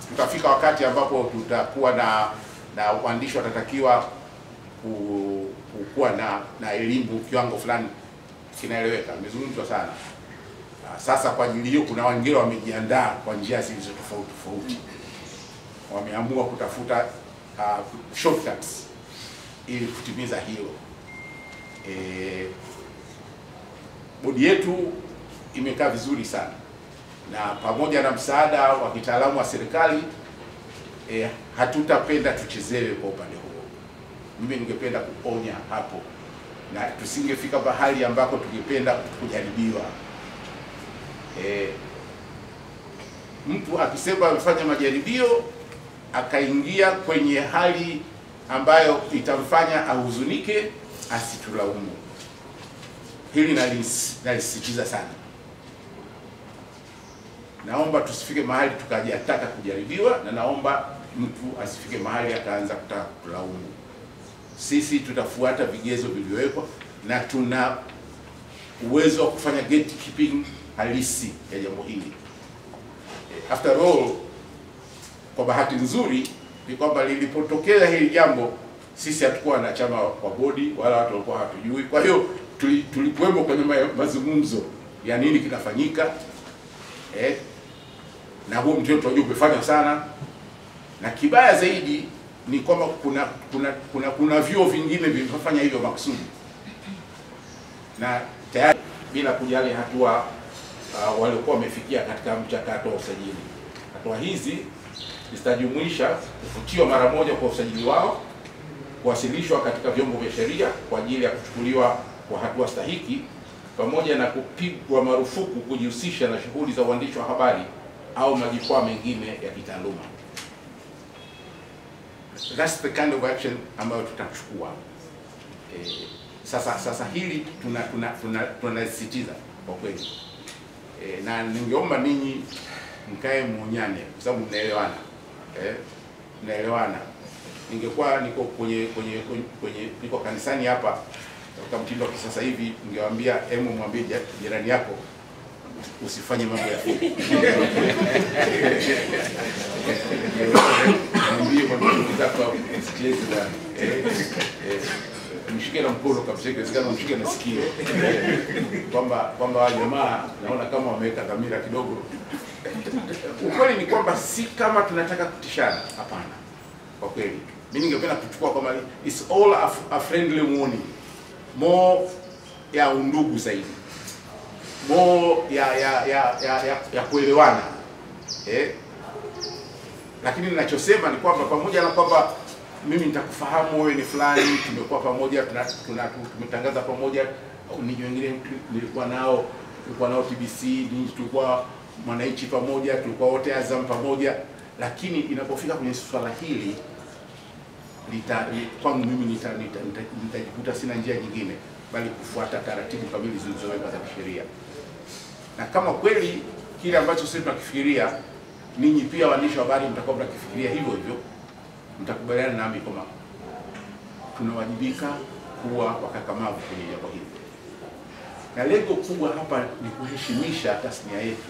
tutafika wakati ambapo tutakuwa na waandishi watatakiwa kuwa na elimu kiwango fulani kinaeleweka. Imezungumzwa sana. Sasa kwa ajili hiyo kuna wengine wamejiandaa kwa njia zilizo tofauti. Wameamua kutafuta shortcuts ili kutimiza hilo. Bodi yetu imekaa vizuri sana, na pamoja na msaada wa kitaalamu wa serikali hatutapenda tuchezewe kwa upande huo. Mimi ningependa kuonya hapo, na tusingefika mahali ambako tungependa kujaribiwa. Mtu akisema amefanya majaribio akaingia kwenye hali ambayo itamfanya ahuzunike, asitulaumu. Hili nalisisitiza sana. Naomba tusifike mahali tukajataka kujaribiwa, na naomba mtu asifike mahali akaanza kutaka kulaumu. Sisi tutafuata vigezo vilivyowekwa na tuna uwezo wa kufanya gatekeeping halisi ya jambo hili. After all, kwa bahati nzuri ni kwamba lilipotokea hili jambo sisi hatukuwa na chama wa bodi wala watu walikuwa hatujui. Kwa hiyo tulikuwemo kwenye mazungumzo ya nini kinafanyika, na huo mtendo tunajua umefanya sana, na kibaya zaidi ni kwamba kuna vyuo vingine vilivyofanya hivyo makusudi, na tayari bila kujali hatua waliokuwa wamefikia katika mchakato wa usajili. Hatua hizi zitajumuisha kufutiwa mara moja kwa usajili wao, kuwasilishwa katika vyombo vya sheria kwa ajili ya kuchukuliwa kwa hatua stahiki, pamoja na kupigwa marufuku kujihusisha na shughuli za uandishi wa habari au majukwaa mengine ya kitaaluma. That's the kind of action ambayo tutachukua. Sasa hili tunasisitiza kwa kweli. Na ningeomba ninyi mkae muonyane kwa sababu mnaelewana. Mnaelewana. Ningekuwa niko kanisani hapa katika mtindo wa kisasa hivi, ningewaambia mwambie jirani yako usifanye mambo ya fiki. Mwambie kwa ndugu zako usicheze bwana. Mshike na mkono kabisa, kama mshike na sikio. Kwamba jamaa naona kama wameweka dhamira kidogo. Ukweli ni kwamba si kama tunataka kutishana, hapana. Kwa kweli mimi ningependa kuchukua kama it's all a friendly warning, more ya undugu zaidi, more ya kuelewana. Lakini ninachosema ni kwamba pamoja na kwamba mimi nitakufahamu wewe ni fulani, tumekuwa pamoja, tumetangaza pamoja, ninyi wengine nilikuwa nao TBC, ninyi tulikuwa Mwananchi pamoja, tulikuwa wote Azam pamoja, lakini inapofika kwenye swala hili kwangu mimi nitajikuta sina njia nyingine bali kufuata taratibu kamili zilizowekwa za kisheria. Na kama kweli kile ambacho sisi tunakifikiria, ninyi pia waandishi wa habari mtakuwa mnakifikiria hivyo hivyo, mtakubaliana nami kwamba tunawajibika kuwa wakakamavu kwenye jambo hili. Na lengo kubwa hapa ni kuheshimisha tasnia yetu.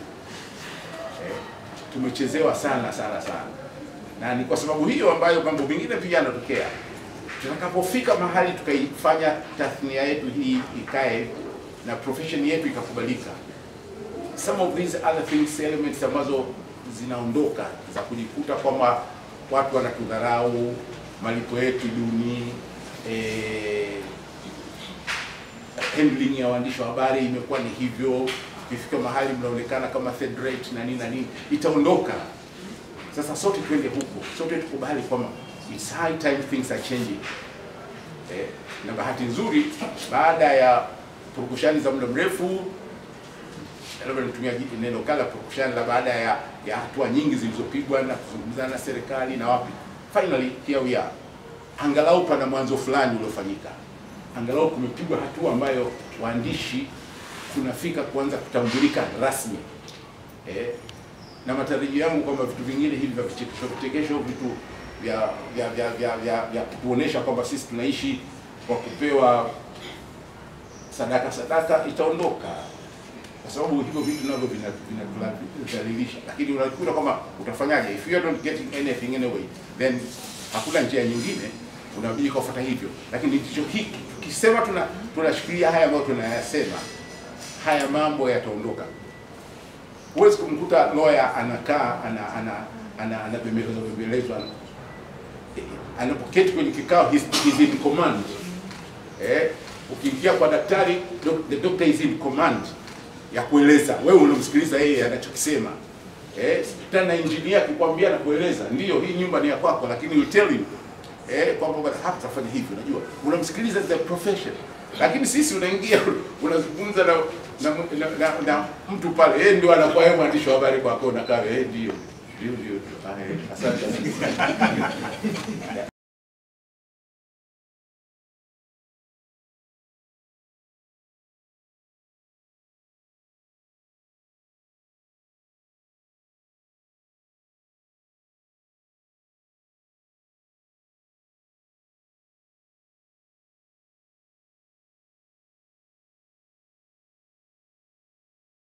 Tumechezewa sana. Na ni kwa sababu hiyo ambayo mambo mengine pia yanatokea. Tutakapofika mahali tukaifanya tasnia yetu hii ikae na profession yetu ikakubalika, some of these other things, elements ambazo zinaondoka za kujikuta kwamba watu wanatudharau, malipo yetu duni, handling ya waandishi wa habari imekuwa ni hivyo, ifika mahali mnaonekana kama third rate na nini, itaondoka. Sasa sote twende huko, sote tukubali kwamba it's high time things are changing. Na bahati nzuri baada ya purukushani za muda mrefu, labda nitumia neno kala purukushani, la baada ya hatua nyingi zilizopigwa na kuzungumza na serikali na wapi, finally here we are. Angalau pana mwanzo fulani uliofanyika. Angalau kumepigwa hatua ambayo waandishi tunafika kuanza kutambulika rasmi. Na matarajio yangu kwamba vitu vingine hivi vya vichekesho, vitu vya kuonesha kwamba sisi tunaishi kwa kupewa sadaka itaondoka. kwa sababu hivyo vitu navyo vinadhalilisha. Lakini unakuta kama utafanyaje, if you are not getting anything anyway, then hakuna njia nyingine, unabidi kufuata hivyo. Lakini ndicho hiki tukisema tunashikilia haya ambayo tunayasema, haya mambo yataondoka. Huwezi kumkuta lawyer anakaa anabembelezwa anapoketi kwenye kikao, is in command. Ukiingia kwa daktari, the doctor is in command ya kueleza, wewe unamsikiliza yeye anachokisema. Tena engineer akikwambia na kueleza, ndio hii nyumba ni ya kwako, lakini you tell you kwamba hapa tafanya hivi, unajua unamsikiliza the profession. Lakini sisi unaingia unazungumza na mtu pale, yeye ndio anakuwa yeye mwandishi wa habari kwako, unakaa ndio asante.